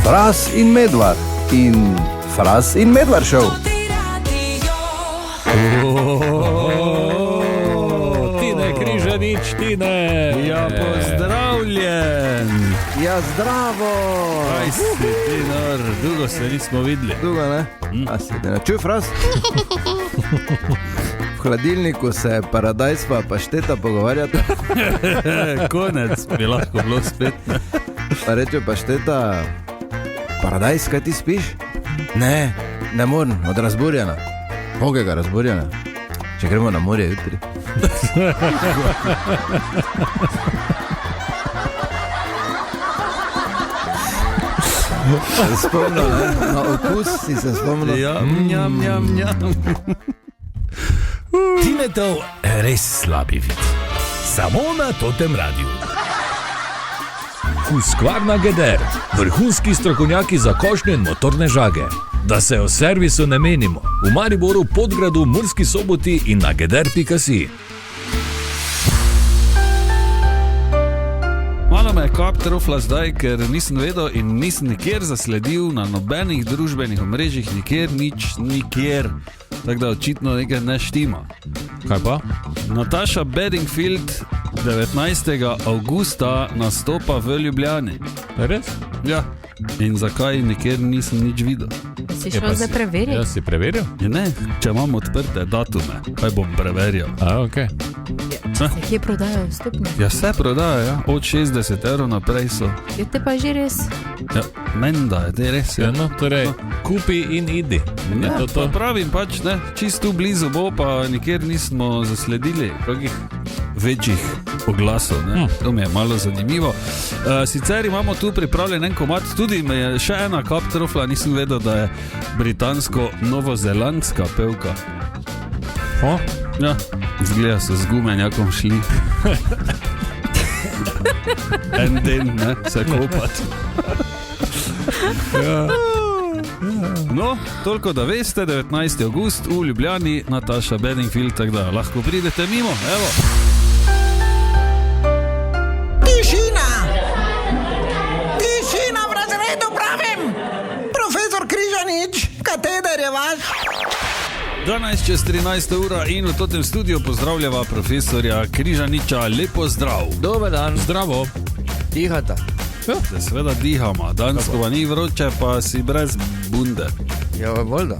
Fras in Medvard in Fras in Medvard Show. Tine Križanič, Tine. Ja, pozdravljen. Ja, zdravo. Kaj si, Tinor? Dolgo se nismo videli. Dolgo, ne? A si te načuj, Fras? V hladilniku se Paradajz pa Pašteta pogovarjata. Konec bi lahko bilo spet. Pa reče Pašteta: Paradajz, kaj ti spiš? Ne, ne morem, od razburjena. Kogega razburjena? Če gremo na morje jutri. Se spomnil, ne? Na okus si se spomnil. Ja, njam. Tinetov res slabi vid. Samo na Totem radiju. Husqvarna Geder, vrhunski strokovnjaki za košnje in motorne žage. Da se o servisu ne menimo, v Mariboru, Podgradu, Murski Soboti in na geder.si. Malo me je kap trofla zdaj, ker nisem vedel in nisem nikjer zasledil na nobenih družbenih omrežjih, nikjer. Tako da očitno nekaj ne štima. Kaj pa? Nataša Bedingfield 19. avgusta nastopa v Ljubljani. Res? Ja. In zakaj nikjer nisem nič videl? Si šel zdaj preveriti? Ja, si preveril? Ja, ne, če imam odprte datume, kaj bom preverjal? Okay. Se kje prodajajo vstopne? Ja, vse prodajo, ja. Od 60 € naprej so. Je te pa že res? Ja, menda je, te res. Ja, no, torej, kupi in idi. Ja, to. Pa pravim pač, ne, čisto blizu bo, pa nikjer nismo zasledili kakih večjih oglasov, ne. To mi je malo zanimivo. Sicer imamo tu pripravljen en komad, tudi me je še ena kap trofla, nisem vedel, da je britansko-novozelandska pevka. O? Ja, zgleda so z gumenjakom šli. En den, ne, se kopati. Ja. No, toliko da veste, 19. avgust v Ljubljani, Nataša Bedingfield, tako da lahko pridete mimo, evo. Tišina! Tišina v razredu, pravim! Profesor Križanič, kateder je vaš? 12 čez 13 ura in v totem studiu pozdravljava profesorja Križaniča. Lepo zdrav. Dober dan. Zdravo. Dihata. Ja, se seveda dihamo, danes ko pa ni vroče, pa si brez bunde. Ja, voljda.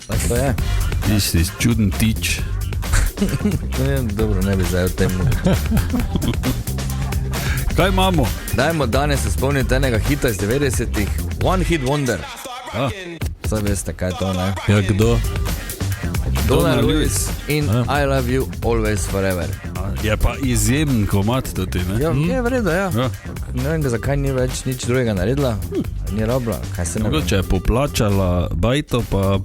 Tako je. Ti si čuden tič. Dobro, ne bi zdaj o tem. Kaj imamo? Dajmo danes se spomniti enega hita iz 90-ih. One Hit Wonder. Saj veste, kaj je to, ne? Ja, kdo? Donald Lewis in I Love You Always Forever. Je pa izjemen komad tudi, ne? Ja, je vredo, ja. Ne vem, zakaj ni več nič drugega naredila. Ni rabila, kaj se ne vem. Če je poplačala bajto, pa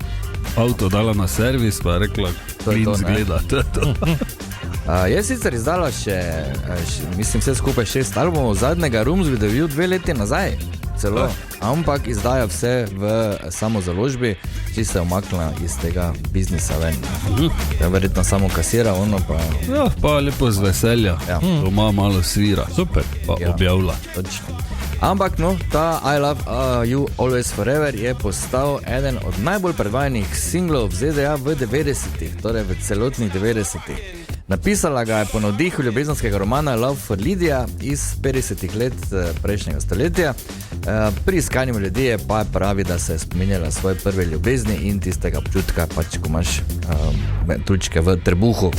avto dala na servis, pa je rekla, klin zgleda. Je sicer izdala še, mislim, vse skupaj 6 albumov, zadnjega Rooms with a View 2 leti nazaj. Celo, ampak izdaja vse v samozaložbi, če se je omaknila iz tega biznisa ven. Ja, verjetno samo kasira, ono pa... Ja, pa lepo z veselja, doma malo svira. Super. Pa objavlja. Točno. Ampak no, ta I Love You Always Forever je postal eden od najbolj predvajanih singlov v ZDA v 90-ih, torej v celotnih 90-ih. Napisala ga je po navdihu ljubezenskega romana Love for Lydia iz 50-ih let prejšnjega stoletja. Pri iskanju ljudi pa je pravi, da se je spominjala svoje prve ljubezni in tistega občutka, pač ko imaš tručke v trebuhu.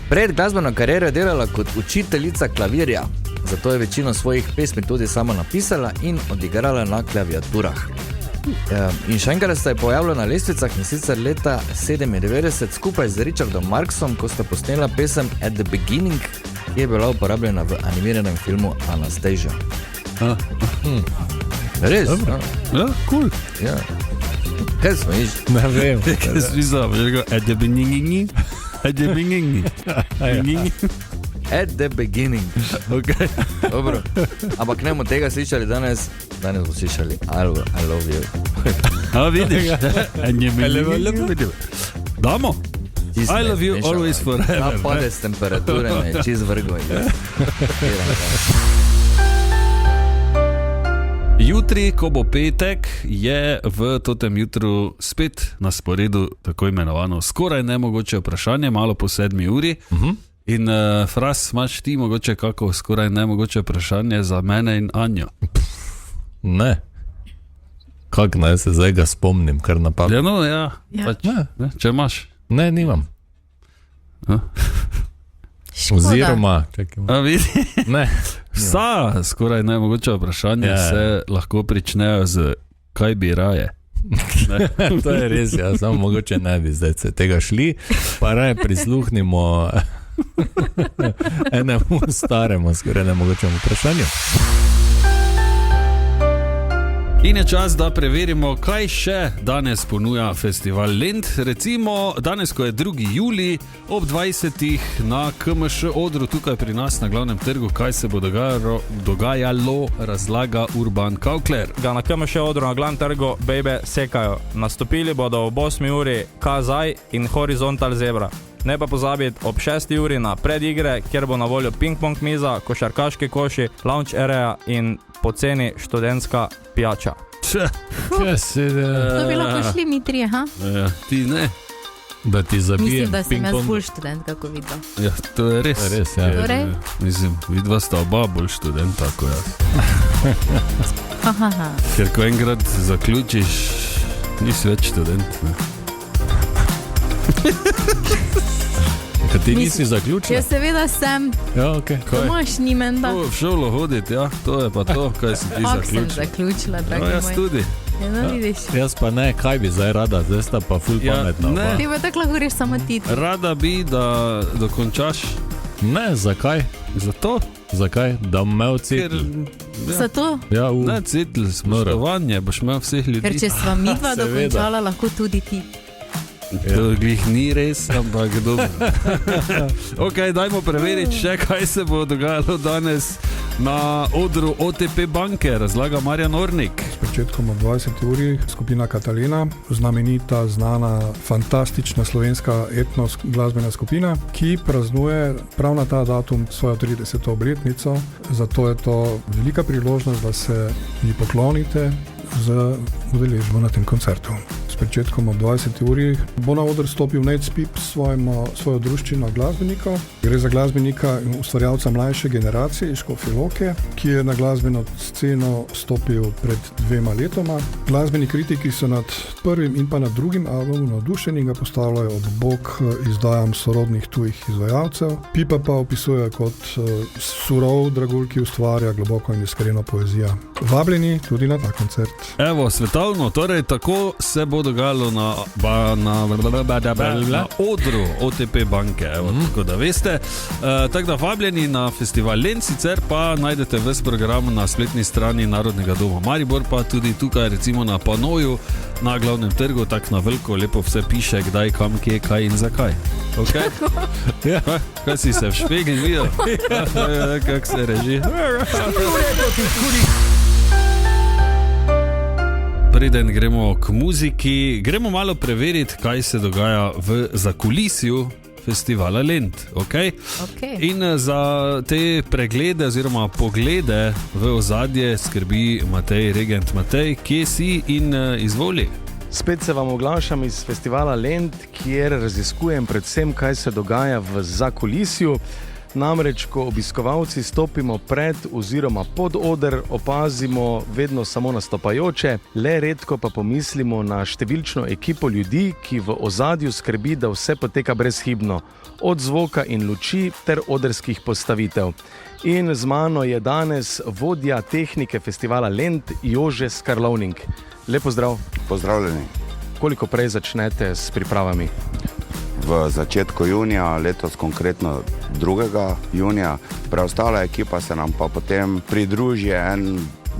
Pred glasbeno kariero je delala kot učiteljica klavirja, zato je večino svojih pesmi tudi sama napisala in odigrala na klaviaturah. In še enkrat sta je pojavila na lestvicah, in sicer leta 97 skupaj z Richardom Marksom, ko sta posnela pesem At the Beginning, ki je bila uporabljena v animiranem filmu Anastasia. Res? Ja, cool. Ja. Kaj smo iš? Ne vem. Kaj si pisal? At the beginning. At the beginning. At the beginning. Okay. Dobro. Ampak ne bomo tega slišali danes bomo slišali I love you. A vidiš? Damo? I love you always forever. Ta pade s temperature, me je čist vrgo. Jutri, ko bo petek, je v totem jutru spet na sporedu tako imenovano skoraj nemogoče vprašanje, malo po 7 uri. In Fras, imaš ti mogoče kako skoraj nemogoče vprašanje za mene in Anjo? Ne. Kako naj se zdaj ga spomnim, kar napadam? Ja, no, ja. Pač, ne, če imaš. Ne, nimam. Škoda. Oziroma, čakaj. A vidi? Ne. Vsa skoraj najmogoče vprašanja se lahko pričnejo z kaj bi raje. To je res, ja, samo mogoče ne bi zdaj se tega šli, pa raje prisluhnimo enemu staremu skoraj nemogočemu vprašanju. In je čas, da preverimo, kaj še danes ponuja festival Lent. Recimo, danes, ko je 2. julij, ob 20. na KMŠ odru tukaj pri nas na glavnem trgu, kaj se bo dogajalo, razlaga Urban Kaukler. Ga na KMŠ odru na glavnem trgu Baby sekajo. Nastopili bodo ob 8 uri Kazaj in Horizontal Zebra. Ne pa pozabiti ob 6 uri na predigre, kjer bo na voljo ping-pong miza, košarkaški koši, lounge area in poceni študentska pijača. To bi lahko šli mi 3, ha? Ja, ti ne. Da ti zabijem Mislim, da sem jaz ping-pong. bolj študent, kako vidim. Ja, to je res. Res, ja. Torej? Mislim, vidva sta oba bolj študenta kot jaz. Ker ko enkrat zaključiš, nisi več študent. Ne? Kaj ti nisi zaključila? Ja, seveda sem. Ja, okej. Domaš ni menda. V šolo hoditi, ja, to je pa to, kaj si ti Ak sem zaključil. zaključila, dragi No, jaz moj. tudi. Ja, no, vidiš. Jaz pa ne, kaj bi zdaj rada, zdaj sta pa ful Ja, pametna. ne. oba. Ti pa tako lahko greš samo ti. Rada bi, da dokončaš. Ne, zakaj? Zato, Zakaj? Da bom imel ker cetl. Zato, Ja, ne cetl, spoštovanje, boš imel vseh ljudi. ker če sva midva Seveda. dokončala, lahko tudi ti. To glih ni res, ampak dobro. Ok, dajmo preveriti še, kaj se bo dogajalo danes na odru OTP banke, razlaga Marjan Ornik. Začetkom ob 20. uri skupina Katalina, znamenita, znana, fantastična slovenska etnos glasbena skupina, ki praznuje prav na ta datum svojo 30. obletnico. Zato je to velika priložnost, da se ji poklonite z udeležbo na tem koncertu. S pričetkom ob 20. uri bo na oder stopil Nate Spip s svojo druščino glasbenikov. Gre za glasbenika in ustvarjalca mlajše generacije iz Škofje Loke, ki je na glasbeno sceno stopil pred 2 letoma. Glasbeni kritiki so nad prvim in pa nad drugim albumom navdušeni in ga postavljajo ob bok izdajam sorodnih tujih izvajalcev. Pipa pa opisujejo kot surov dragulj, ki ustvarja globoko in iskreno poezijo. Vabljeni tudi na ta koncert. Evo, svetovno, torej tako se bo dogajalo na odru OTP banke, evo, tako da veste. Tako da vabljeni na festival Lent, sicer pa najdete ves program na spletni strani Narodnega doma Maribor, pa tudi tukaj recimo na panoju na glavnem trgu, tako na veliko lepo vse piše, kdaj, kam, kje, kaj in zakaj. Okay? Ja. Kaj si se v špegli videl? Kako se reži? Preden gremo k muziki, gremo malo preveriti, kaj se dogaja v zakulisju festivala Lent. Okay? Okay. In za te preglede oziroma poglede v ozadje skrbi Matej, regent Matej, kje si in izvoli. Spet se vam oglašam iz festivala Lent, kjer raziskujem predvsem, kaj se dogaja v zakulisju. Namreč, ko obiskovalci stopimo pred oziroma pod oder, opazimo vedno samo nastopajoče, le redko pa pomislimo na številčno ekipo ljudi, ki v ozadju skrbi, da vse poteka brezhibno, od zvoka in luči ter odrskih postavitev. In z mano je danes vodja tehnike festivala Lent, Jože Skarlovnik. Lepo zdrav. Pozdravljeni. Koliko prej začnete s pripravami? V začetku junija, letos konkretno 2. junija. Preostala ekipa se nam pa potem pridruži en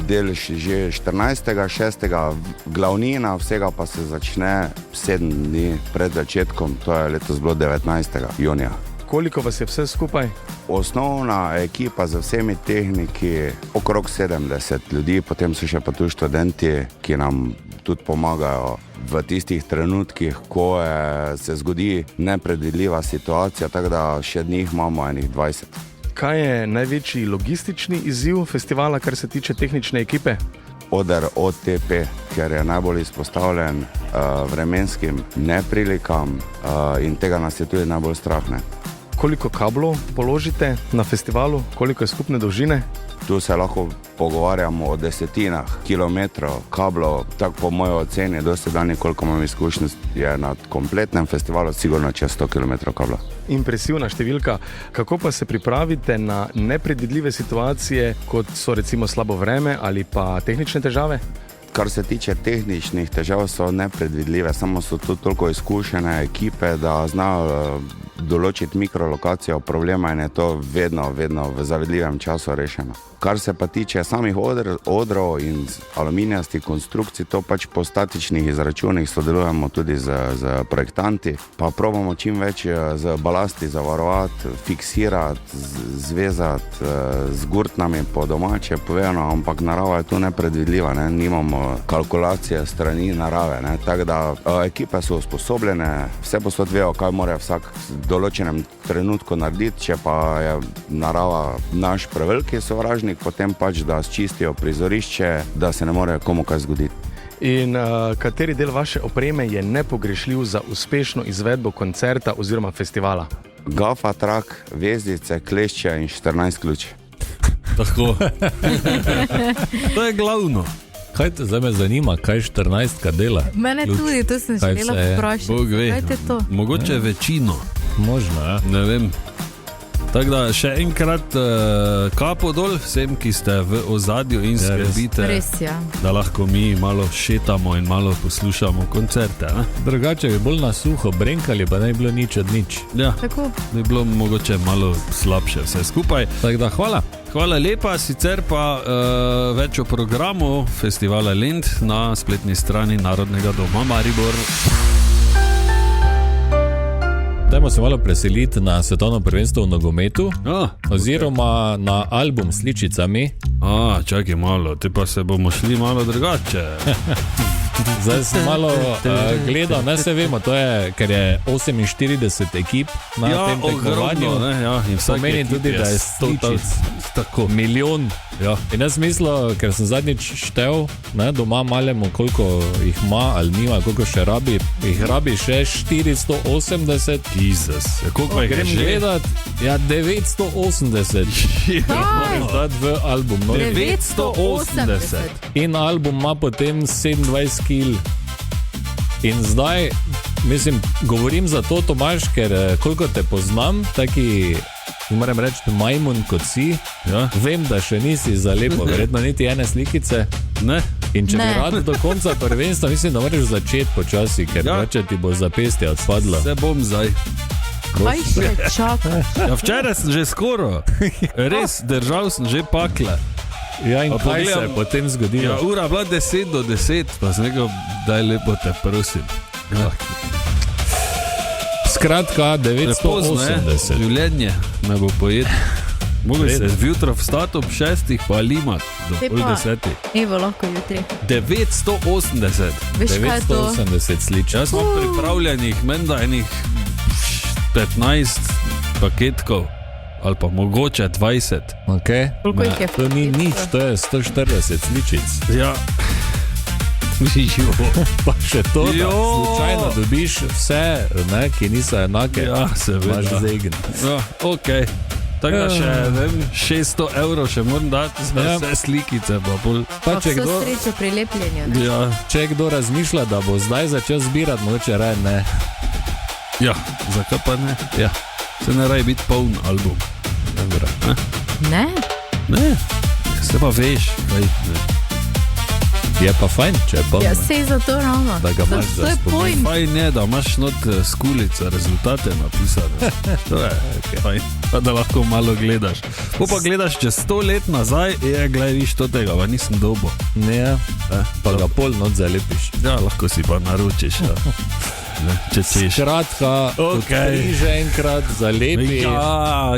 del že 14. 6. Glavnina vsega pa se začne 7 dni pred začetkom, to je letos bilo 19. junija. Koliko vas je vse skupaj? Osnovna ekipa z vsemi tehniki okrog 70 ljudi, potem so še pa tu študenti, ki nam tudi pomagajo v tistih trenutkih, ko se zgodi nepredvidljiva situacija, tako da še njih imamo enih 20. Kaj je največji logistični izziv festivala, kar se tiče tehnične ekipe? oder OTP, ker je najbolj izpostavljen vremenskim neprilikam in tega nas je tudi najbolj strah. Ne? Koliko kablov položite na festivalu, koliko je skupne dolžine? Tu se lahko pogovarjamo o desetinah kilometrov kablov, tako po moji oceni, dosedanje, koliko imam izkušnje, je na kompletnem festivalu sigurno čez 100 km kabla. Impresivna številka. Kako pa se pripravite na nepredvidljive situacije, kot so recimo slabo vreme ali pa tehnične težave? Kar se tiče tehničnih težav, so nepredvidljive, samo so tu toliko izkušene ekipe, da znajo določiti mikrolokacijo problema in je to vedno v zavedljivem času rešeno. Kar se pa tiče samih odrov in aluminijastih konstrukcij, to pač po statičnih izračunih sodelujemo tudi z projektanti, pa probamo čim več z balasti zavarovati, fiksirati, zvezati z gurtnami po domače povedano, ampak narava je tu nepredvidljiva, ne? Nimamo kalkulacije strani narave, ne? Tako da ekipe so usposobljene, vse posod vejo, kaj mora vsak v določenem trenutku narediti, če pa je narava naš preveliki sovražnik, potem pač, da sčistijo prizorišče, da se ne more komu kaj zgoditi. In kateri del vaše opreme je nepogrešljiv za uspešno izvedbo koncerta oziroma festivala? Gafa, trak, vezdice, klešče in 14 ključ. Tako. To je glavno. Kaj te zdaj me zanima, kaj 14 dela? Mene tudi, to sem želela vprašati. Bog ve, Kaj te to? mogoče večino. Možno, ja. Ne vem. Tako da še enkrat kapo dol vsem, ki ste v ozadju in skrbite, Res, ja. da lahko mi malo šetamo in malo poslušamo koncerte. Ne? Drugače bi bolj na suho brenkali, pa ne bi bilo nič od nič. Ja, Tako. bi bilo mogoče malo slabše vse skupaj. Tako da hvala. Hvala lepa, sicer pa več o programu festivala Lent na spletni strani Narodnega doma Maribor. Dajmo se malo preseliti na svetovno prvenstvo v nogometu, oziroma na album s sličicami. Čakaj malo, te pa se bomo šli malo drugače. Zdaj sem malo gledal, ne se vemo, to je, ker je 48 ekip na tem tekmovanju. Pomeni tudi, da je sličic tako milijon. Ja. In jaz mislil, ker sem zadnjič štev, ne, doma malemu, koliko jih ima ali nima, koliko še rabi, jih rabi še 480. Jezus, koliko jih je že? Gledat, ja, 980. Moraš dati v album. No? 980. In album ima potem 27 kil. In zdaj, mislim, govorim za to, Tomaž, ker koliko te poznam, taki, moram reči, majmun kot si, ja. Vem, da še nisi za lepo, verjetno niti ene slikice. Ne. In če bi rad do konca prvenstva, mislim, da moraš začeti počasi, ker drugače ti bo zapestje odpadlo. Se bom zdaj. Kaj še čakaš? Ja, včeraj sem že skoro, res, držal sem že pakle. Ja, in kaj se je potem zgodilo? Ja, ura bila 10 do 10, pa sem rekel, daj lepo te prosim. Ja. Skratka, 980. Življenje me bo pojedlo. Mogo se zjutraj vstati ob 6, pa limat do pol 10. Evo, lahko jutri. 980. Veš, kaj je to? 980 slič. Jaz imam pripravljenih menda enih 15 paketkov. Ali pa mogoče 20. Okay. Koliko jih je? To ni nič, to je 140 sličic. Ja. Pa še to, da slučajno dobiš vse, ne, ki niso enake. Ja, seveda. Imaš zegn. Ja, okej. Tako da še, vem, 600 evrov še moram dati za vse slikice. Pa če kdo srečo prilepljenja. Ja. Če kdo razmišlja, da bo zdaj začel zbirati, mogoče raje ne. Ja, zakaj pa ne? Ja. Se ne raje biti poln album. Dobro. Ne? Ne, se pa veš. Kaj, ne. Je pa fajn, če je polno. Ja, sej za to ravno. Da ga imaš za spomin. Fajn je, da imaš not skulica, rezultate napisane. To je fajn, pa da lahko malo gledaš. Ko pa gledaš čez 100 let nazaj, gledaj, viš to tega, pa nisem dobo. Ne, pa ga pol not zalepiš. Ja, lahko si pa naročiš. Ja. Ne, če češ. Skratka, že enkrat zalepi. Ja,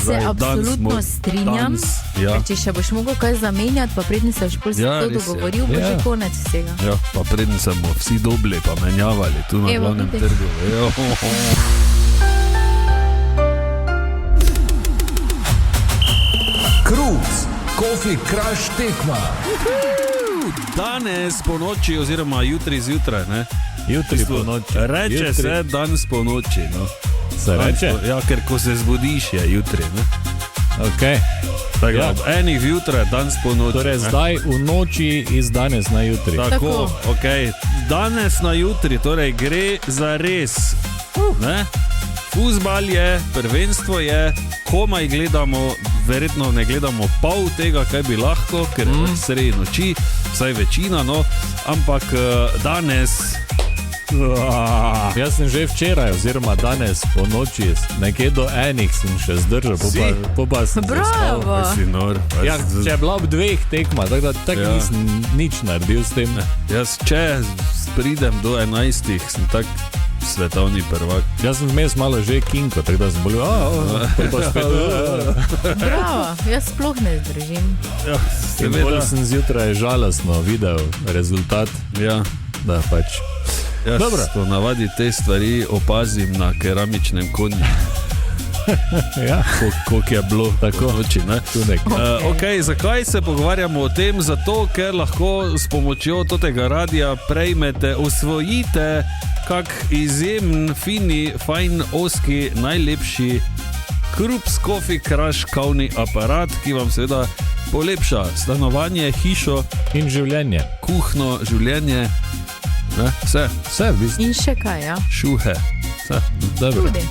se absolutno strinjam. Ja. Če še boš mogel kaj zamenjati, pa prednji se boš pol to dogovoril, bo že konec vsega. Ja, pa prednji se bomo vsi dobili, pa menjavali tu na glavnem trgu. Cruise, Coffee Crush tekma. Danes po noči, oziroma jutri zjutraj, ne? Jutri po noči. Reče jutri. se danes po noči. No. Se reče? Ja, ker ko se zbudiš, je jutri. Ne? Okay. Tako, Ja. enih zjutraj, danes po noči. Torej, zdaj v noči iz danes na jutri. Tako, okay. Danes na jutri, torej gre za res. Fuzbal je, prvenstvo je, komaj gledamo, verjetno ne gledamo pol tega, kaj bi lahko, ker je sredi noči, vsaj večina, no, ampak danes. Jaz sem že včeraj, oziroma danes po noči, nekje do enih sem še zdržal, pa sem Bravo. Si nor, Ja, če je bila ob 2 tekma, tako da Ja. nisem nič naredil s tem. Jaz, če pridem do 11, sem tak svetovni prvak. Jaz sem vmes malo že kinko, tako da sem bolj, Bravo, jaz sploh ne zdržim. Ja, in bolj sem zjutraj žalostno videl rezultat, Ja. da pač. Jaz Dobro. ponavadi te stvari opazim na keramičnem konju. Ja, Koliko je bilo Tako. noči, ne? tu nekaj. Okay, zakaj se pogovarjamo o tem? Zato, ker lahko s pomočjo tega radia prejmete, osvojite kak izjemen, fini, fajn, oski, najlepši Krups Coffee Crush kavni aparat, ki vam seveda polepša stanovanje, hišo, In življenje. kuhno, življenje, ne? Vse, Vse v bistvu. In še kaj, ja? šuhe. Vse. Dobro. Tudi.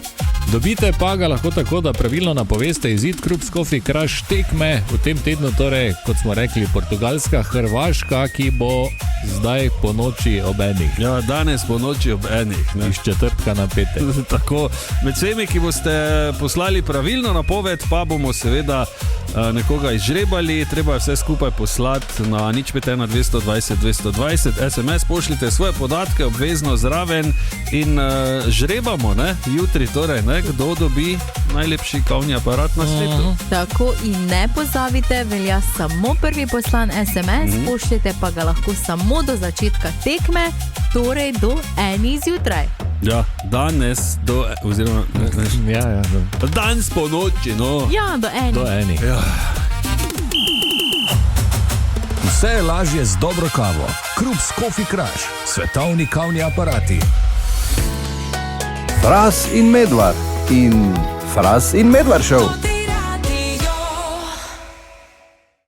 Dobite pa ga lahko tako, da pravilno napoveste izid Krups Coffee Crush tekme v tem tednu, torej, kot smo rekli, Portugalska, Hrvaška, ki bo zdaj po noči ob enih. Ja, danes po noči ob enih. Ne? Iz četrtka na petek. Tako, med vsemi, ki boste poslali pravilno napoved, pa bomo seveda nekoga izžrebali. Treba je vse skupaj poslati na 051 220 220 SMS, pošljite svoje podatke obvezno zraven in žrebamo, ne? Jutri torej, ne? Kdo dobi najlepši kavni aparat na svetu. Tako in ne pozabite, velja samo prvi poslan SMS, pošljete pa ga lahko samo do začetka tekme, torej do 1 zjutraj. Ja, danes oziroma Ja, danes po noči, no. Ja, do 1. do enih. Vse je lažje z dobro kavo. Krups Coffee Crush, svetovni kavni aparati. Fras in Medvard in Fras in Medvard Show.